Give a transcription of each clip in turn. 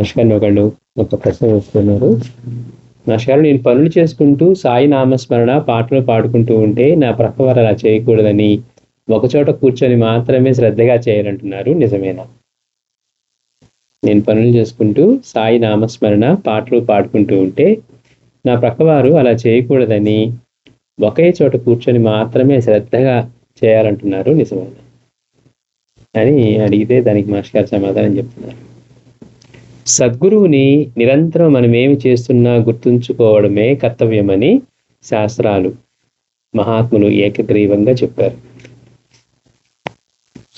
Master ఒకళ్ళు ఒక ప్రశ్న వేస్తున్నారు. మాస్టర్, నేను పనులు చేసుకుంటూ సాయి నామస్మరణ పాటలు పాడుకుంటూ ఉంటే నా ప్రక్క వారు అలా చేయకూడదని ఒకచోట కూర్చొని మాత్రమే శ్రద్ధగా చేయాలంటున్నారు, నిజమేనా? నేను పనులు చేసుకుంటూ సాయి నామస్మరణ పాటలు పాడుకుంటూ ఉంటే నా ప్రక్కవారు అలా చేయకూడదని ఒకే చోట కూర్చొని మాత్రమే శ్రద్ధగా చేయాలంటున్నారు, నిజమేనా అని అడిగితే దానికి మాస్టర్ గారు సమాధానం చెప్తున్నారు. సద్గురువుని నిరంతరం మనమేమి చేస్తున్నా గుర్తుంచుకోవడమే కర్తవ్యమని శాస్త్రాలు, మహాత్ములు ఏకగ్రీవంగా చెప్పారు.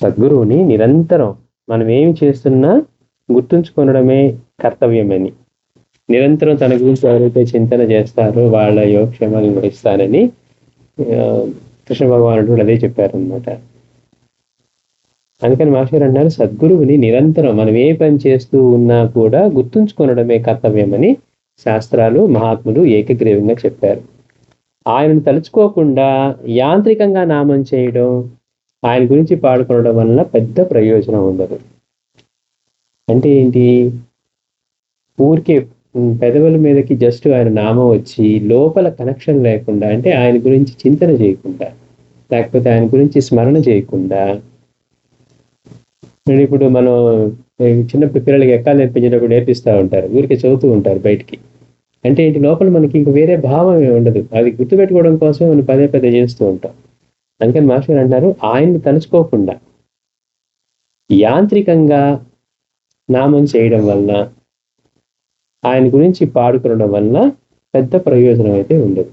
సద్గురువుని నిరంతరం మనమేమి చేస్తున్నా గుర్తుంచుకోవడమే కర్తవ్యమని, నిరంతరం తన గురించి ఎవరైతే చింతన చేస్తారో వాళ్ళ యోగక్షేమాలు వహిస్తానని కృష్ణ భగవానుడు అదే చెప్పారనమాట. అందుకని మాస్టర్ అన్నారు, సద్గురువుని నిరంతరం మనం ఏ పని చేస్తూ ఉన్నా కూడా గుర్తుంచుకొనడమే కర్తవ్యమని శాస్త్రాలు, మహాత్ములు ఏకగ్రీవంగా చెప్పారు. ఆయనను తలుచుకోకుండా యాంత్రికంగా నామం చేయడం, ఆయన గురించి పాడుకోవడం వలన పెద్ద ప్రయోజనం ఉండదు. అంటే ఏంటి? ఊరికే పెదవుల మీదకి జస్ట్ ఆయన నామం వచ్చి లోపల కనెక్షన్ లేకుండా, అంటే ఆయన గురించి చింతన చేయకుండా, లేకపోతే ఆయన గురించి స్మరణ చేయకుండా. ఇప్పుడు మనం చిన్న పిల్లలకి ఎక్కాలు నేర్పించేటప్పుడు నేర్పిస్తూ ఉంటారు, ఊరికే చదువుతూ ఉంటారు బయటికి. అంటే ఏంటి? లోపల మనకి ఇంక వేరే భావం ఉండదు. అది గుర్తుపెట్టుకోవడం కోసం మనం పదే పదే చేస్తూ ఉంటాం. అందుకని మాస్టర్ అంటారు, ఆయన్ని తలుచుకోకుండా యాంత్రికంగా నామం చేయడం వలన, ఆయన గురించి పాడుకోవడం వలన పెద్ద ప్రయోజనం అయితే ఉండదు.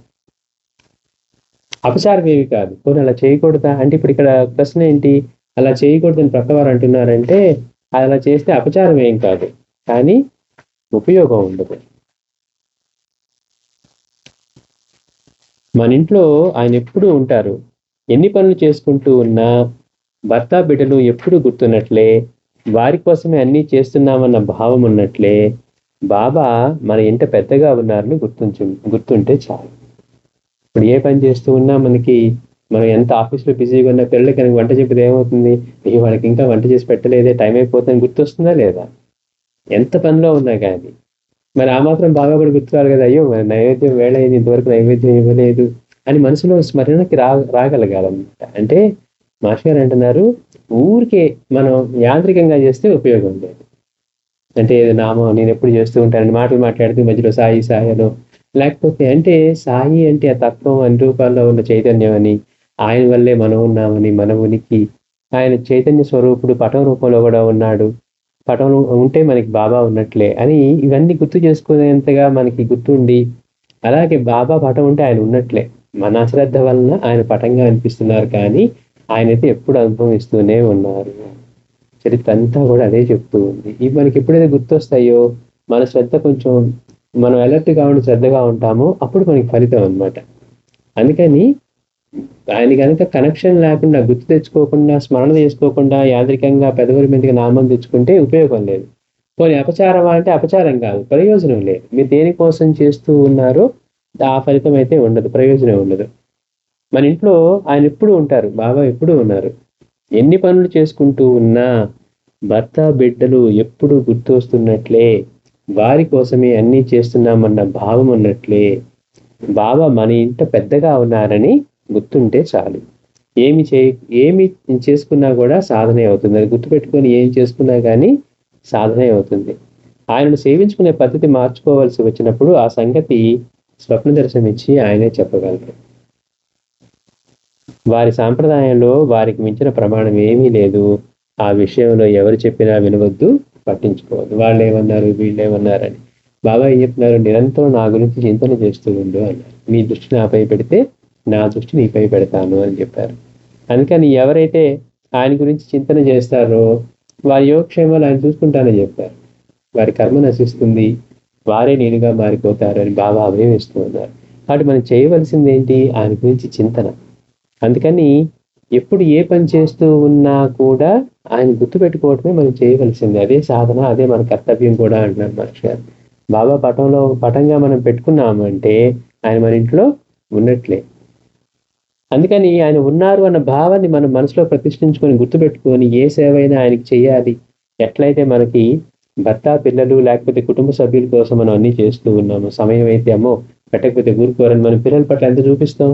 అపచారం ఏమి కాదు. పోనీ అలా చేయకూడదా అంటే, ఇప్పుడు ఇక్కడ ప్రశ్న ఏంటి? అలా చేయకూడదని ప్రక్కవారు అంటున్నారంటే అలా చేస్తే అపచారం ఏం కాదు, కానీ ఉపయోగం ఉండదు. మన ఇంట్లో ఆయన ఎప్పుడూ ఉంటారు. ఎన్ని పనులు చేసుకుంటూ ఉన్నా భర్త బిడ్డలు ఎప్పుడు గుర్తున్నట్లే, వారి కోసమే అన్నీ చేస్తున్నామన్న భావం ఉన్నట్లే బాబా మన ఇంట పెద్దగా ఉన్నారని గుర్తుంటే చాలు. ఇప్పుడు ఏ పని చేస్తూ ఉన్నా మనకి, మనం ఎంత ఆఫీస్లో బిజీగా ఉన్నా పిల్లలకి కనుక వంట చెప్పేది ఏమవుతుంది? వాళ్ళకి ఇంకా వంట చేసి పెట్టలేదే, టైం అయిపోతుందని గుర్తొస్తుందా లేదా? ఎంత పనిలో ఉన్నా కానీ మరి ఆ మాత్రం బాగా కూడా గుర్తురాలి కదా, అయ్యో నైవేద్యం వేళ అయింది, ఇంతవరకు నైవేద్యం ఇవ్వలేదు అని మనసులో స్మరణకి రాగలగాలన్నమాట. అంటే మాస్టర్ గారు అంటున్నారు, ఊరికే మనం యాంత్రికంగా చేస్తే ఉపయోగం లేదు. అంటే నామం నేను ఎప్పుడు చేస్తూ ఉంటానని మాటలు మాట్లాడుతూ మధ్యలో సాయి సాయను, లేకపోతే అంటే సాయి అంటే ఆ తత్వం అన్ని రూపాల్లో ఉన్న చైతన్యం అని, ఆయన వల్లే మనం ఉన్నామని, మన ఉనికి, ఆయన చైతన్య స్వరూపుడు పటం రూపంలో కూడా ఉన్నాడు, పటంలో ఉంటే మనకి బాబా ఉన్నట్లే అని ఇవన్నీ గుర్తు చేసుకునేంతగా మనకి గుర్తుండి, అలాగే బాబా పటం ఉంటే ఆయన ఉన్నట్లే. మన అశ్రద్ధ వలన ఆయన పటంగా అనిపిస్తున్నారు, కానీ ఆయనైతే ఎప్పుడు అనుభవిస్తూనే ఉన్నారు. చరిత్ర అంతా కూడా అదే చెప్తూ ఉంది. ఇవి మనకి ఎప్పుడైతే గుర్తొస్తాయో, మన శ్రద్ధ కొంచెం మనం అలర్ట్గా ఉండి శ్రద్ధగా ఉంటామో అప్పుడు మనకి ఫలితం అనమాట. అందుకని ఆయన కనుక కనెక్షన్ లేకుండా, గుర్తు తెచ్చుకోకుండా, స్మరణ చేసుకోకుండా యాంత్రికంగా పెదవుల మీదకి నామం తెచ్చుకుంటే ఉపయోగం లేదు. పోనీ అపచారం అంటే అపచారం కాదు, ప్రయోజనం లేదు. మీరు దేనికోసం చేస్తూ ఉన్నారో ఆ ఫలితం అయితే ఉండదు, ప్రయోజనం ఉండదు. మన ఇంట్లో ఆయన ఎప్పుడు ఉంటారు, బాబా ఎప్పుడు ఉన్నారు. ఎన్ని పనులు చేసుకుంటూ ఉన్నా భర్త బిడ్డలు ఎప్పుడు గుర్తు వస్తున్నట్లే, వారి కోసమే అన్నీ చేస్తున్నామన్న భావం ఉన్నట్లే బాబా మన ఇంట పెద్దగా ఉన్నారని గుర్తుంటే చాలు. ఏమి చేసుకున్నా కూడా సాధనే అవుతుంది. అది గుర్తుపెట్టుకొని ఏం చేసుకున్నా కానీ సాధనే అవుతుంది. ఆయనను సేవించుకునే పద్ధతి మార్చుకోవాల్సి వచ్చినప్పుడు ఆ సంగతి స్వప్న దర్శనం ఇచ్చి ఆయనే చెప్పగలరు. వారి సాంప్రదాయంలో వారికి మించిన ప్రమాణం ఏమీ లేదు. ఆ విషయంలో ఎవరు చెప్పినా వినవద్దు, పట్టించుకోవద్దు. వాళ్ళు ఏమన్నారు, వీళ్ళు ఏమన్నారని. బాబా ఏం చెప్తున్నారు? నిరంతరం నా గురించి చింతన చేస్తూ ఉండు అన్నారు. నీ దృష్టి నాపై పెడితే నా దృష్టి నీపై పెడతాను అని చెప్పారు. అందుకని ఎవరైతే ఆయన గురించి చింతన చేస్తారో వారి యోగక్షేమాలు ఆయన చూసుకుంటానని చెప్పారు. వారి కర్మ నశిస్తుంది, వారే నేనుగా మారిపోతారు అని బాబా అభయం ఇస్తూ ఉన్నారు. కాబట్టి మనం చేయవలసింది ఏంటి? ఆయన గురించి చింతన. అందుకని ఎప్పుడు ఏ పని చేస్తూ ఉన్నా కూడా ఆయన గుర్తుపెట్టుకోవటమే మనం చేయవలసింది. అదే సాధన, అదే మన కర్తవ్యం కూడా అంటున్నారు మహర్షి గారు. బాబా పటంగా మనం పెట్టుకున్నాము అంటే ఆయన మన ఇంట్లో ఉన్నట్లే. అందుకని ఆయన ఉన్నారు అన్న భావాన్ని మనం మనసులో ప్రతిష్ఠించుకొని గుర్తుపెట్టుకొని ఏ సేవ అయినా ఆయనకి చేయాలి. ఎట్లయితే మనకి భర్త, పిల్లలు లేకపోతే కుటుంబ సభ్యుల కోసం మనం అన్నీ చేస్తూ ఉన్నాము. సమయం అయితే అమ్మో పెట్టకపోతే ఊరుకోరని మనం పిల్లల పట్ల ఎంత చూపిస్తాం.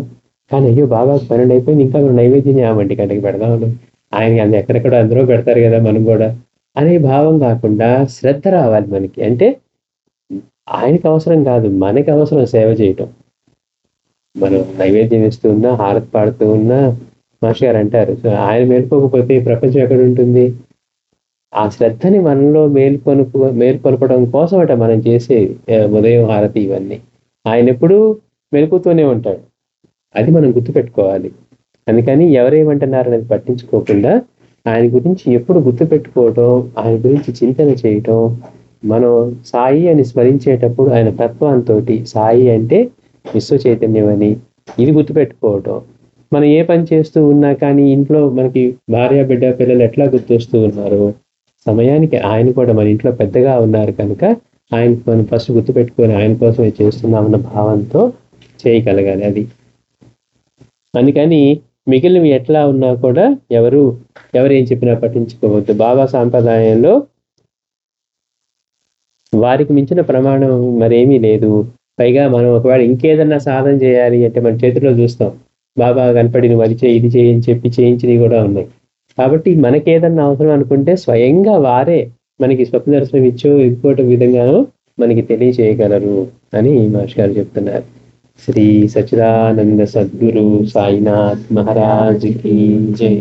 కానీ అయ్యో బాగా 12 అయిపోయింది ఇంకా మనం నైవేద్యం చేయమండి గంటకి పెడదామని. ఆయనకి ఎక్కడెక్కడ అందరూ పెడతారు కదా మనం కూడా అనే భావం కాకుండా శ్రద్ధ రావాలి మనకి. అంటే ఆయనకి అవసరం కాదు, మనకి అవసరం సేవ చేయటం. మనం నైవేద్యం ఇస్తూ ఉన్నా, హారతి పాడుతూ ఉన్నా, మాస్టర్ గారు అంటారు ఆయన మేల్కోకపోతే ఈ ప్రపంచం ఎక్కడ ఉంటుంది. ఆ శ్రద్ధని మనలో మేల్కొల్పడం కోసం అట మనం చేసేది ఉదయం హారతి ఇవన్నీ. ఆయన ఎప్పుడూ మెలుకుతూనే ఉంటాడు, అది మనం గుర్తుపెట్టుకోవాలి. అందుకని ఎవరేమంటున్నారు అనేది పట్టించుకోకుండా ఆయన గురించి ఎప్పుడు గుర్తుపెట్టుకోవటం, ఆయన గురించి చింతన చేయటం. మనం సాయి అని స్మరించేటప్పుడు ఆయన తత్వంతో, సాయి అంటే విశ్వ చైతన్యం అని ఇది గుర్తుపెట్టుకోవటం. మనం ఏ పని చేస్తూ ఉన్నా కానీ ఇంట్లో మనకి భార్య, బిడ్డ, పిల్లలు ఎట్లా గుర్తొస్తూ ఉన్నారు, సమయానికి ఆయన కూడా మన ఇంట్లో పెద్దగా ఉన్నారు కనుక ఆయన మనం ఫస్ట్ గుర్తుపెట్టుకొని ఆయన కోసమే చేస్తున్నామన్న భావంతో చేయగలగాలి. అది అందుకని మిగిలినవి ఎట్లా ఉన్నా కూడా ఎవరేం చెప్పినా పట్టించుకోవద్దు. బాబా సాంప్రదాయంలో వారికి మించిన ప్రమాణం మరేమీ లేదు. పైగా మనం ఒకవేళ ఇంకేదన్నా సాధన చేయాలి అంటే మన చేతిలో చూస్తాం, బాబా కనపడి నువ్వు అది చేయి ఇది చేయి అని చెప్పి చేయించినవి కూడా ఉన్నాయి. కాబట్టి మనకేదన్నా అవసరం అనుకుంటే స్వయంగా వారే మనకి స్వప్న దర్శనం ఇచ్చో ఇంకోటి విధంగానో మనకి తెలియచేయగలరు అని మాస్టర్ గారు చెప్తున్నారు. శ్రీ సచ్చిదానంద సద్గురు సాయినాథ్ మహారాజ్ కి జై.